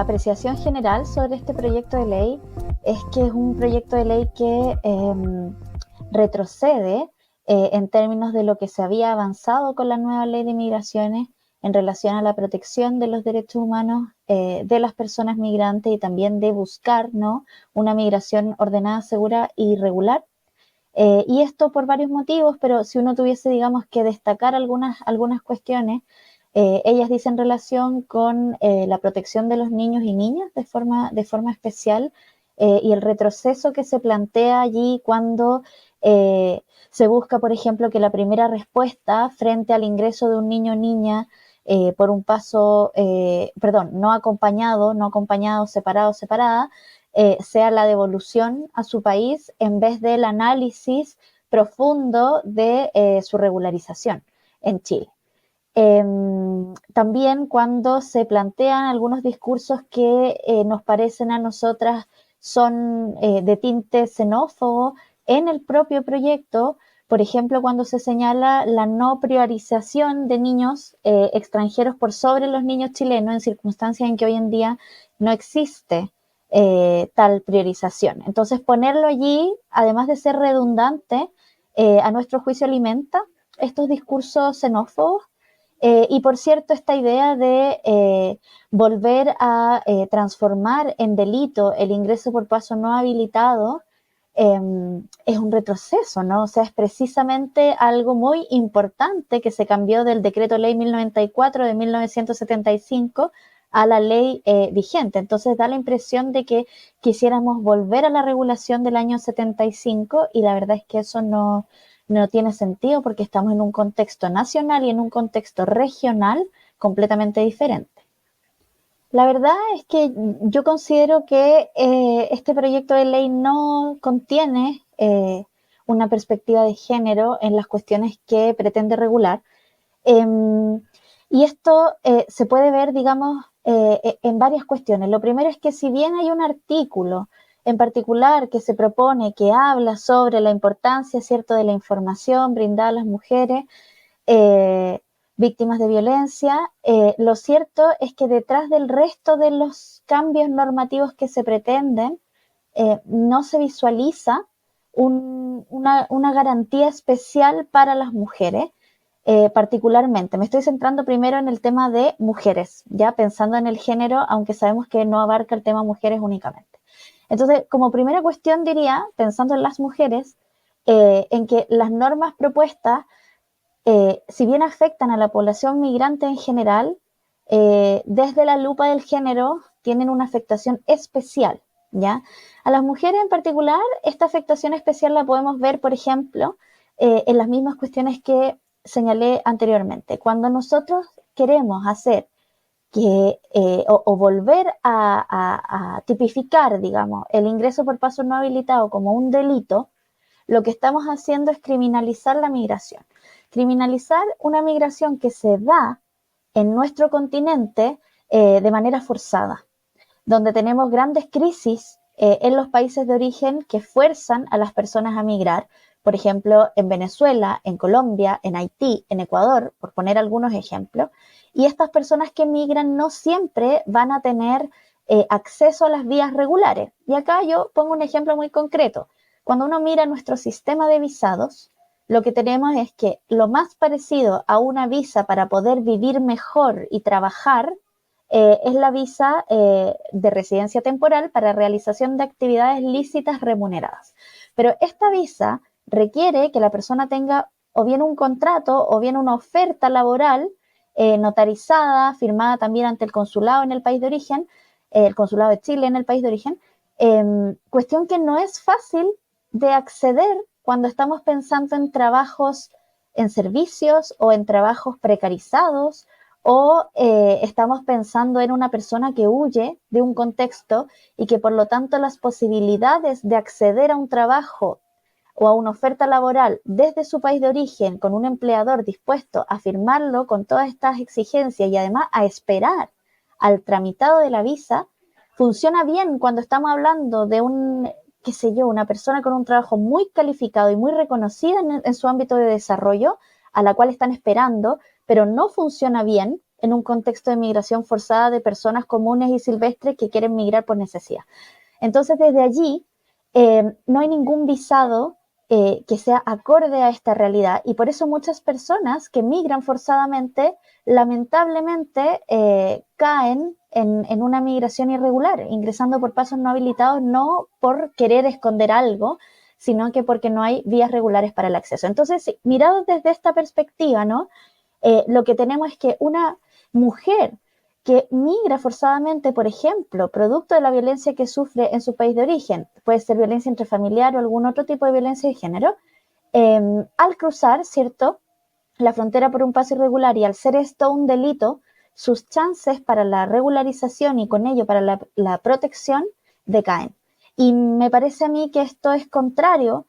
apreciación general sobre este proyecto de ley es que es un proyecto de ley que retrocede en términos de lo que se había avanzado con la nueva ley de migraciones en relación a la protección de los derechos humanos de las personas migrantes y también de buscar, ¿no?, una migración ordenada, segura y regular. Y esto por varios motivos, pero si uno tuviese, digamos, que destacar algunas cuestiones, ellas dicen relación con la protección de los niños y niñas de forma especial, y el retroceso que se plantea allí cuando se busca, por ejemplo, que la primera respuesta frente al ingreso de un niño o niña por un paso, no acompañado, separado, separada, sea la devolución a su país en vez del análisis profundo de su regularización en Chile. También cuando se plantean algunos discursos que nos parecen a nosotras son de tinte xenófobo en el propio proyecto, por ejemplo, cuando se señala la no priorización de niños extranjeros por sobre los niños chilenos en circunstancias en que hoy en día no existe tal priorización. Entonces, ponerlo allí, además de ser redundante, a nuestro juicio alimenta estos discursos xenófobos. Y por cierto, esta idea de volver a transformar en delito el ingreso por paso no habilitado es un retroceso, ¿no? O sea, es precisamente algo muy importante que se cambió del decreto ley 1094 de 1975 a la ley vigente. Entonces da la impresión de que quisiéramos volver a la regulación del año 75 y la verdad es que eso no tiene sentido porque estamos en un contexto nacional y en un contexto regional completamente diferente. La verdad es que yo considero que este proyecto de ley no contiene una perspectiva de género en las cuestiones que pretende regular. Y esto se puede ver, digamos, en varias cuestiones. Lo primero es que si bien hay un artículo en particular que se propone, que habla sobre la importancia, ¿cierto?, de la información brindada a las mujeres víctimas de violencia, lo cierto es que detrás del resto de los cambios normativos que se pretenden, no se visualiza una garantía especial para las mujeres. Particularmente, me estoy centrando primero en el tema de mujeres, ya pensando en el género, aunque sabemos que no abarca el tema mujeres únicamente. Entonces, como primera cuestión diría, pensando en las mujeres, en que las normas propuestas, si bien afectan a la población migrante en general, desde la lupa del género tienen una afectación especial, ¿ya? A las mujeres en particular, esta afectación especial la podemos ver, por ejemplo, en las mismas cuestiones que señalé anteriormente. Cuando nosotros queremos hacer que, o volver a tipificar, digamos, el ingreso por paso no habilitado como un delito, lo que estamos haciendo es criminalizar la migración. Criminalizar una migración que se da en nuestro continente de manera forzada, donde tenemos grandes crisis en los países de origen que fuerzan a las personas a migrar, por ejemplo, en Venezuela, en Colombia, en Haití, en Ecuador, por poner algunos ejemplos, y estas personas que migran no siempre van a tener acceso a las vías regulares. Y acá yo pongo un ejemplo muy concreto. Cuando uno mira nuestro sistema de visados, lo que tenemos es que lo más parecido a una visa para poder vivir mejor y trabajar es la visa de residencia temporal para realización de actividades lícitas remuneradas. Pero esta visa requiere que la persona tenga o bien un contrato o bien una oferta laboral notarizada, firmada también ante el consulado en el país de origen, el consulado de Chile en el país de origen, cuestión que no es fácil de acceder cuando estamos pensando en trabajos en servicios o en trabajos precarizados o estamos pensando en una persona que huye de un contexto y que por lo tanto las posibilidades de acceder a un trabajo o a una oferta laboral desde su país de origen con un empleador dispuesto a firmarlo con todas estas exigencias y además a esperar al tramitado de la visa, funciona bien cuando estamos hablando de una persona con un trabajo muy calificado y muy reconocida en su ámbito de desarrollo, a la cual están esperando, pero no funciona bien en un contexto de migración forzada de personas comunes y silvestres que quieren migrar por necesidad. Entonces, desde allí, no hay ningún visado que sea acorde a esta realidad, y por eso muchas personas que migran forzadamente, lamentablemente, caen en una migración irregular, ingresando por pasos no habilitados, no por querer esconder algo, sino que porque no hay vías regulares para el acceso. Entonces, mirado desde esta perspectiva, ¿no? Lo que tenemos es que una mujer que migra forzadamente, por ejemplo, producto de la violencia que sufre en su país de origen, puede ser violencia intrafamiliar o algún otro tipo de violencia de género, al cruzar, ¿cierto?, la frontera por un paso irregular, y al ser esto un delito, sus chances para la regularización y con ello para la protección decaen. Y me parece a mí que esto es contrario,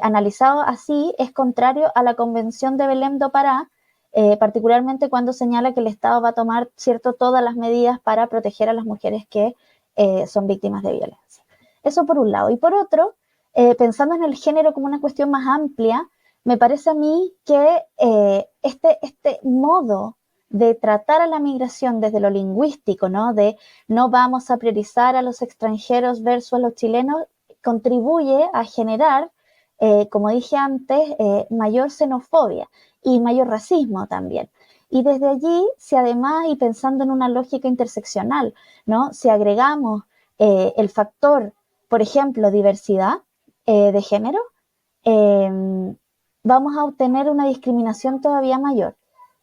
analizado así, es contrario a la Convención de Belém do Pará, particularmente cuando señala que el Estado va a tomar, ¿cierto?, todas las medidas para proteger a las mujeres que son víctimas de violencia. Eso por un lado. Y por otro, pensando en el género como una cuestión más amplia, me parece a mí que este modo de tratar a la migración desde lo lingüístico, ¿no?, de no vamos a priorizar a los extranjeros versus a los chilenos, contribuye a generar, como dije antes, mayor xenofobia y mayor racismo también. Y desde allí, si además, y pensando en una lógica interseccional, ¿no?, si agregamos el factor, por ejemplo, diversidad de género, eh, vamos a obtener una discriminación todavía mayor.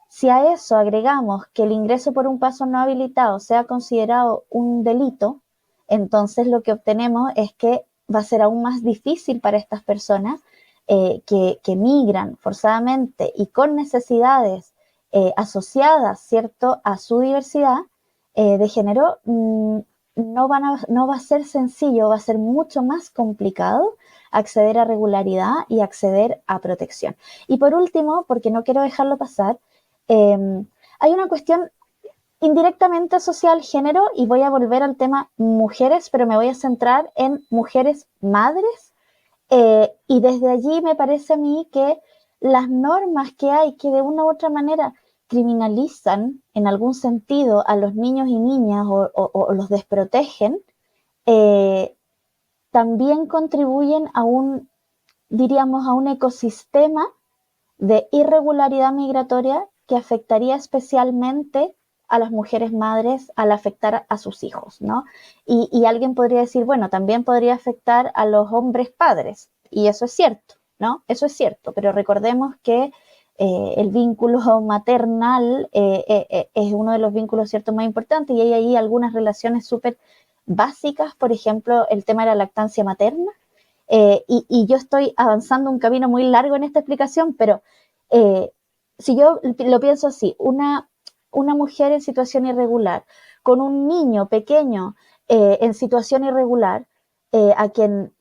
Si a eso agregamos que el ingreso por un paso no habilitado sea considerado un delito, entonces lo que obtenemos es que va a ser aún más difícil para estas personas que migran forzadamente y con necesidades asociadas, ¿cierto?, a su diversidad de género. No va a ser sencillo, va a ser mucho más complicado acceder a regularidad y acceder a protección. Y por último, porque no quiero dejarlo pasar, hay una cuestión indirectamente social, género, y voy a volver al tema mujeres, pero me voy a centrar en mujeres madres, y desde allí me parece a mí que las normas que hay que de una u otra manera criminalizan en algún sentido a los niños y niñas o los desprotegen, eh, también contribuyen a diríamos, a un ecosistema de irregularidad migratoria que afectaría especialmente a las mujeres madres al afectar a sus hijos, ¿no? Y alguien podría decir, bueno, también podría afectar a los hombres padres, y eso es cierto, ¿no? Eso es cierto, pero recordemos que el vínculo maternal es uno de los vínculos, ¿cierto?, más importantes, y hay ahí algunas relaciones súper básicas, por ejemplo, el tema de la lactancia materna, y yo estoy avanzando un camino muy largo en esta explicación, pero si yo lo pienso así, una mujer en situación irregular con un niño pequeño en situación irregular, a quien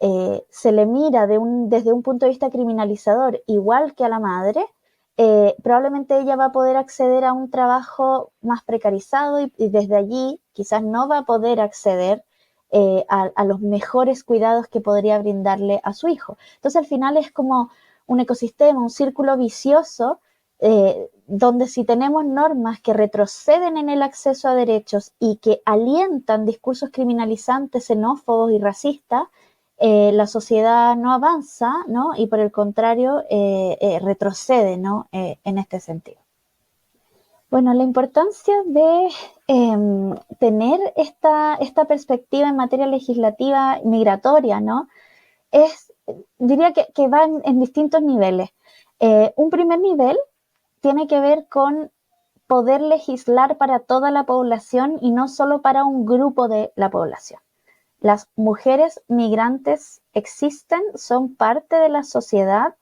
se le mira desde un punto de vista criminalizador igual que a la madre, probablemente ella va a poder acceder a un trabajo más precarizado, y desde allí quizás no va a poder acceder a los mejores cuidados que podría brindarle a su hijo. Entonces al final es como un ecosistema, un círculo vicioso, donde si tenemos normas que retroceden en el acceso a derechos y que alientan discursos criminalizantes, xenófobos y racistas, la sociedad no avanza, ¿no?, y por el contrario retrocede, ¿no?, en este sentido. Bueno, la importancia de tener esta perspectiva en materia legislativa migratoria, ¿no?, diría que va en distintos niveles. Un primer nivel tiene que ver con poder legislar para toda la población y no solo para un grupo de la población. Las mujeres migrantes existen, son parte de la sociedad,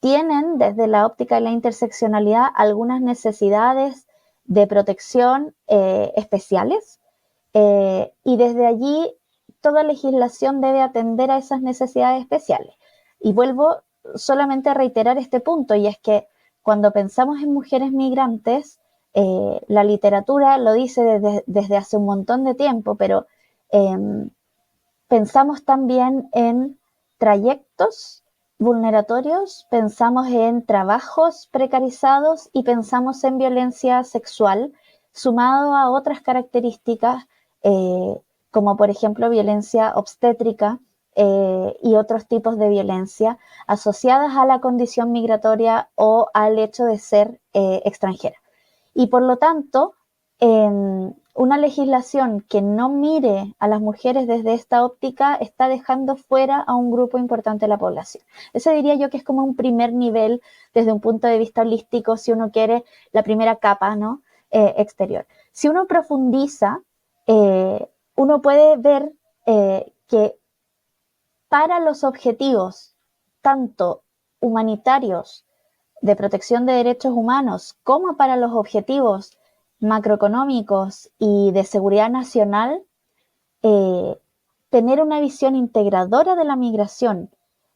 tienen desde la óptica de la interseccionalidad algunas necesidades de protección especiales, y desde allí toda legislación debe atender a esas necesidades especiales. Y vuelvo solamente a reiterar este punto, y es que cuando pensamos en mujeres migrantes, la literatura lo dice desde hace un montón de tiempo, pero pensamos también en trayectos vulneratorios, pensamos en trabajos precarizados y pensamos en violencia sexual, sumado a otras características, como por ejemplo violencia obstétrica y otros tipos de violencia asociadas a la condición migratoria o al hecho de ser extranjera. Y por lo tanto, una legislación que no mire a las mujeres desde esta óptica está dejando fuera a un grupo importante de la población. Ese diría yo que es como un primer nivel desde un punto de vista holístico, si uno quiere, la primera capa, ¿no? Exterior. Si uno profundiza, uno puede ver que para los objetivos tanto humanitarios de protección de derechos humanos como para los objetivos macroeconómicos y de seguridad nacional, eh, tener una visión integradora de la migración,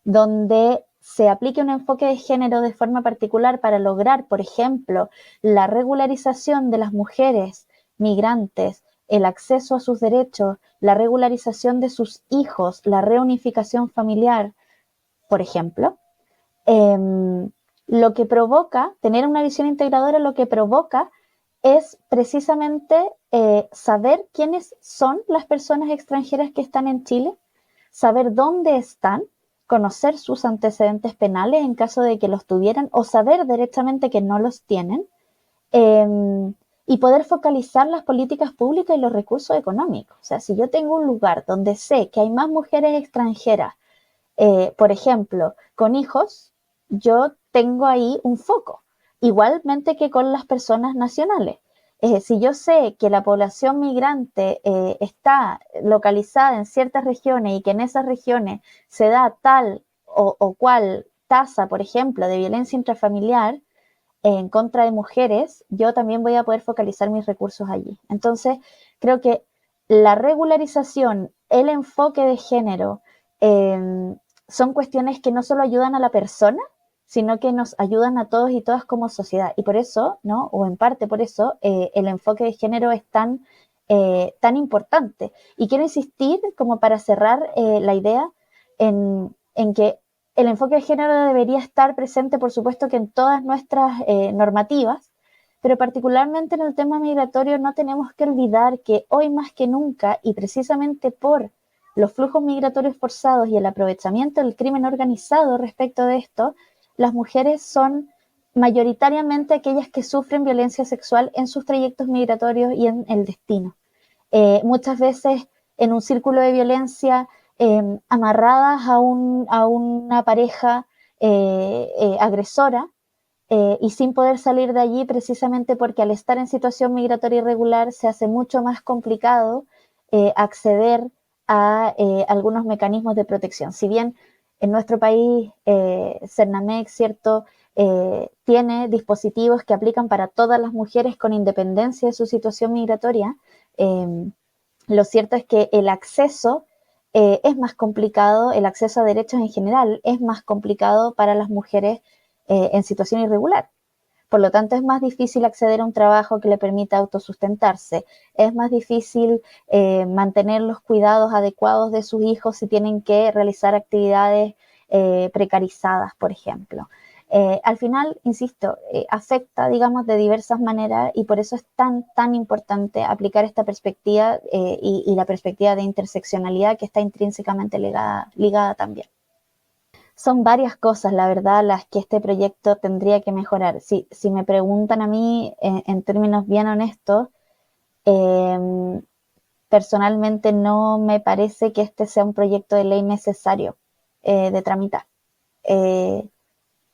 donde se aplique un enfoque de género de forma particular para lograr, por ejemplo, la regularización de las mujeres migrantes, el acceso a sus derechos, la regularización de sus hijos, la reunificación familiar, por ejemplo, lo que provoca, tener una visión integradora, lo que provoca es precisamente saber quiénes son las personas extranjeras que están en Chile, saber dónde están, conocer sus antecedentes penales en caso de que los tuvieran o saber directamente que no los tienen, y poder focalizar las políticas públicas y los recursos económicos. O sea, si yo tengo un lugar donde sé que hay más mujeres extranjeras, por ejemplo, con hijos, yo tengo ahí un foco, igualmente que con las personas nacionales. Si yo sé que la población migrante está localizada en ciertas regiones y que en esas regiones se da tal o cual tasa, por ejemplo, de violencia intrafamiliar en contra de mujeres, yo también voy a poder focalizar mis recursos allí. Entonces, creo que la regularización, el enfoque de género, son cuestiones que no solo ayudan a la persona, sino que nos ayudan a todos y todas como sociedad. Y por eso, ¿no? O en parte por eso, el enfoque de género es tan importante. Y quiero insistir, como para cerrar la idea, en que el enfoque de género debería estar presente, por supuesto, que en todas nuestras normativas, pero particularmente en el tema migratorio no tenemos que olvidar que hoy más que nunca, y precisamente por los flujos migratorios forzados y el aprovechamiento del crimen organizado respecto de esto, las mujeres son mayoritariamente aquellas que sufren violencia sexual en sus trayectos migratorios y en el destino. Muchas veces en un círculo de violencia amarradas a una pareja agresora, y sin poder salir de allí precisamente porque al estar en situación migratoria irregular se hace mucho más complicado acceder a algunos mecanismos de protección. Si bien en nuestro país Cernamex, ¿cierto? Tiene dispositivos que aplican para todas las mujeres con independencia de su situación migratoria, lo cierto es que el acceso es más complicado, el acceso a derechos en general es más complicado para las mujeres en situación irregular. Por lo tanto, es más difícil acceder a un trabajo que le permita autosustentarse. Es más difícil mantener los cuidados adecuados de sus hijos si tienen que realizar actividades precarizadas, por ejemplo. Al final, insisto, afecta, digamos, de diversas maneras y por eso es tan importante aplicar esta perspectiva y la perspectiva de interseccionalidad que está intrínsecamente ligada también. Son varias cosas, la verdad, las que este proyecto tendría que mejorar. Si me preguntan a mí en términos bien honestos, eh, personalmente no me parece que este sea un proyecto de ley necesario de tramitar. Eh,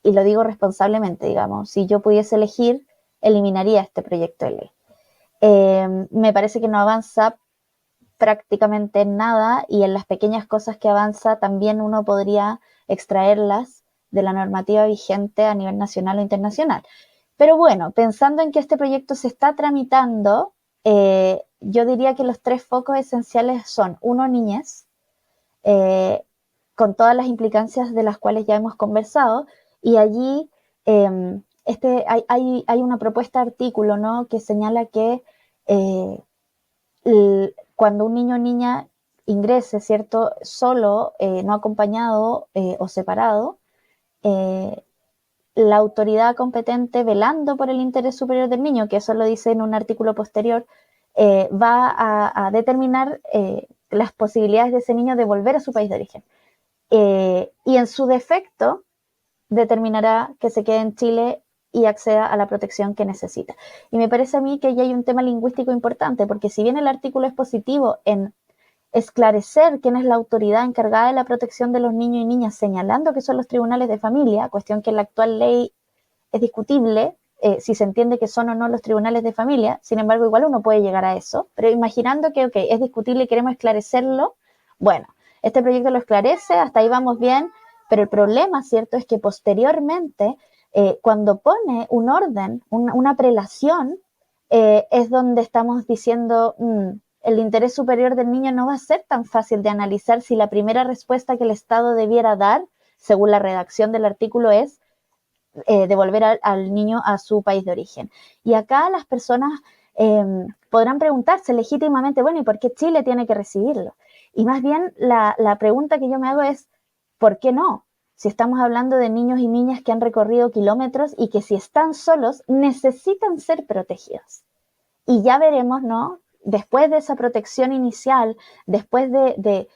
y lo digo responsablemente, digamos, si yo pudiese elegir, eliminaría este proyecto de ley. Me parece que no avanza prácticamente nada y en las pequeñas cosas que avanza también uno podría extraerlas de la normativa vigente a nivel nacional o internacional. Pero bueno, pensando en que este proyecto se está tramitando, yo diría que los tres focos esenciales son, uno, niñez, eh, con todas las implicancias de las cuales ya hemos conversado, y allí hay una propuesta de artículo, ¿no? Que señala que cuando un niño o niña ingrese, ¿cierto? Solo, no acompañado o separado, eh, la autoridad competente velando por el interés superior del niño, que eso lo dice en un artículo posterior, va a determinar las posibilidades de ese niño de volver a su país de origen. Y en su defecto, determinará que se quede en Chile y acceda a la protección que necesita. Y me parece a mí que ya hay un tema lingüístico importante, porque si bien el artículo es positivo en esclarecer quién es la autoridad encargada de la protección de los niños y niñas, señalando que son los tribunales de familia, cuestión que en la actual ley es discutible, si se entiende que son o no los tribunales de familia. Sin embargo, igual uno puede llegar a eso, pero imaginando que es discutible y queremos esclarecerlo, bueno, este proyecto lo esclarece, hasta ahí vamos bien, pero el problema, ¿cierto?, es que posteriormente, cuando pone un orden, una prelación, es donde estamos diciendo, el interés superior del niño no va a ser tan fácil de analizar si la primera respuesta que el Estado debiera dar, según la redacción del artículo, es devolver al niño a su país de origen. Y acá las personas podrán preguntarse legítimamente, bueno, ¿y por qué Chile tiene que recibirlo? Y más bien la pregunta que yo me hago es, ¿por qué no? Si estamos hablando de niños y niñas que han recorrido kilómetros y que si están solos necesitan ser protegidos. Y ya veremos, ¿no? Después de esa protección inicial, después de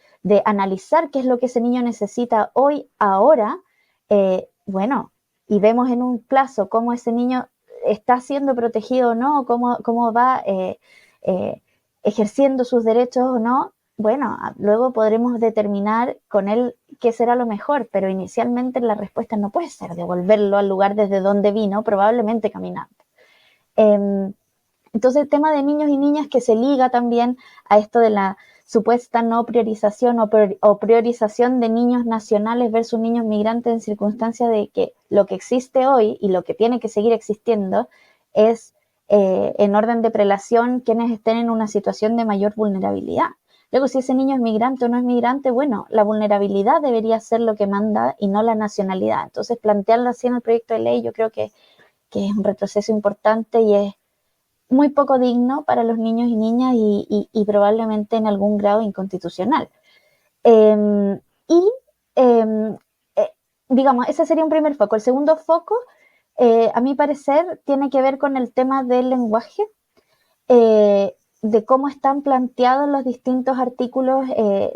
analizar qué es lo que ese niño necesita hoy, ahora, bueno, y vemos en un plazo cómo ese niño está siendo protegido o no, cómo va ejerciendo sus derechos o no, bueno, luego podremos determinar con él qué será lo mejor, pero inicialmente la respuesta no puede ser devolverlo al lugar desde donde vino, probablemente caminando. Entonces el tema de niños y niñas que se liga también a esto de la supuesta no priorización o priorización de niños nacionales versus niños migrantes en circunstancia de que lo que existe hoy y lo que tiene que seguir existiendo es en orden de prelación quienes estén en una situación de mayor vulnerabilidad. Luego, si ese niño es migrante o no es migrante, bueno, la vulnerabilidad debería ser lo que manda y no la nacionalidad. Entonces, plantearlo así en el proyecto de ley yo creo que es un retroceso importante y es muy poco digno para los niños y niñas y probablemente en algún grado inconstitucional. Y digamos, ese sería un primer foco. El segundo foco, a mi parecer, tiene que ver con el tema del lenguaje, de cómo están planteados los distintos artículos,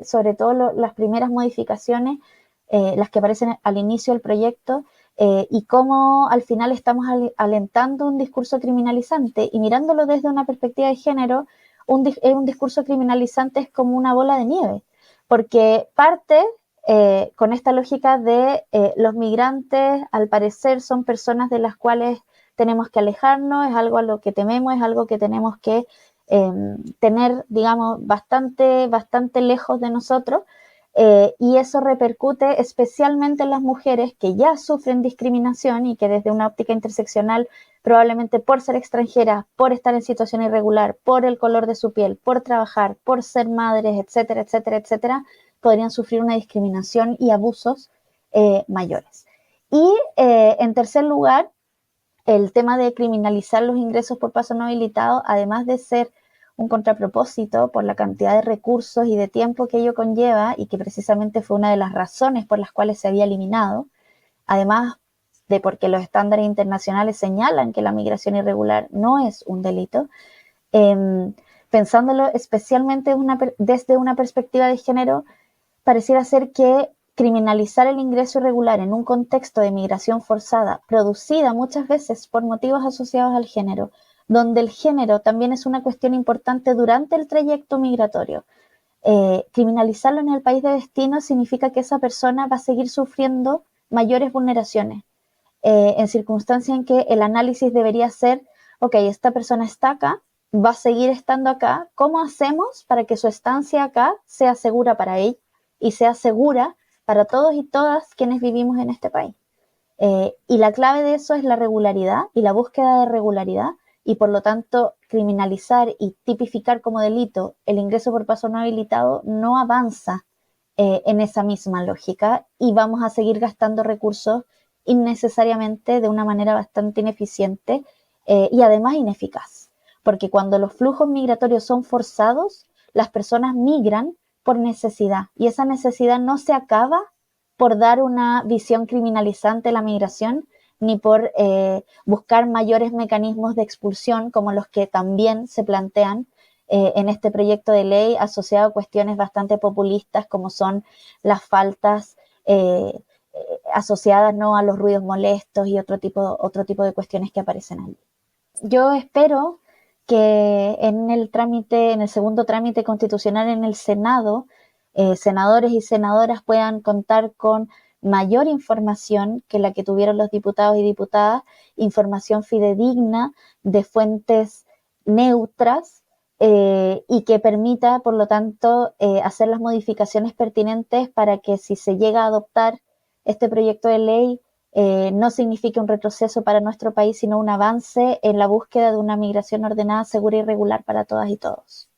sobre todo las primeras modificaciones, las que aparecen al inicio del proyecto, y cómo al final estamos alentando un discurso criminalizante y mirándolo desde una perspectiva de género, un discurso criminalizante es como una bola de nieve, porque parte con esta lógica de los migrantes al parecer son personas de las cuales tenemos que alejarnos, es algo a lo que tememos, es algo que tenemos que tener, digamos, bastante lejos de nosotros, y eso repercute especialmente en las mujeres que ya sufren discriminación y que desde una óptica interseccional, probablemente por ser extranjeras, por estar en situación irregular, por el color de su piel, por trabajar, por ser madres, etcétera, etcétera, etcétera, podrían sufrir una discriminación y abusos mayores. Y en tercer lugar, el tema de criminalizar los ingresos por paso no habilitado, además de ser un contrapropósito por la cantidad de recursos y de tiempo que ello conlleva y que precisamente fue una de las razones por las cuales se había eliminado, además de porque los estándares internacionales señalan que la migración irregular no es un delito, pensándolo especialmente desde una perspectiva de género, pareciera ser que criminalizar el ingreso irregular en un contexto de migración forzada, producida muchas veces por motivos asociados al género, donde el género también es una cuestión importante durante el trayecto migratorio. Criminalizarlo en el país de destino significa que esa persona va a seguir sufriendo mayores vulneraciones, en circunstancias en que el análisis debería ser, ok, esta persona está acá, va a seguir estando acá, ¿cómo hacemos para que su estancia acá sea segura para ella y sea segura para todos y todas quienes vivimos en este país? Y la clave de eso es la regularidad y la búsqueda de regularidad, y por lo tanto criminalizar y tipificar como delito el ingreso por paso no habilitado no avanza en esa misma lógica, y vamos a seguir gastando recursos innecesariamente de una manera bastante ineficiente y además ineficaz, porque cuando los flujos migratorios son forzados, las personas migran por necesidad y esa necesidad no se acaba por dar una visión criminalizante de la migración, ni por buscar mayores mecanismos de expulsión como los que también se plantean en este proyecto de ley asociado a cuestiones bastante populistas como son las faltas asociadas, ¿no?, a los ruidos molestos y otro tipo de cuestiones que aparecen ahí. Yo espero que en el trámite, en el segundo trámite constitucional en el Senado, senadores y senadoras puedan contar con mayor información que la que tuvieron los diputados y diputadas, información fidedigna de fuentes neutras y que permita, por lo tanto, hacer las modificaciones pertinentes para que si se llega a adoptar este proyecto de ley, no signifique un retroceso para nuestro país, sino un avance en la búsqueda de una migración ordenada, segura y regular para todas y todos.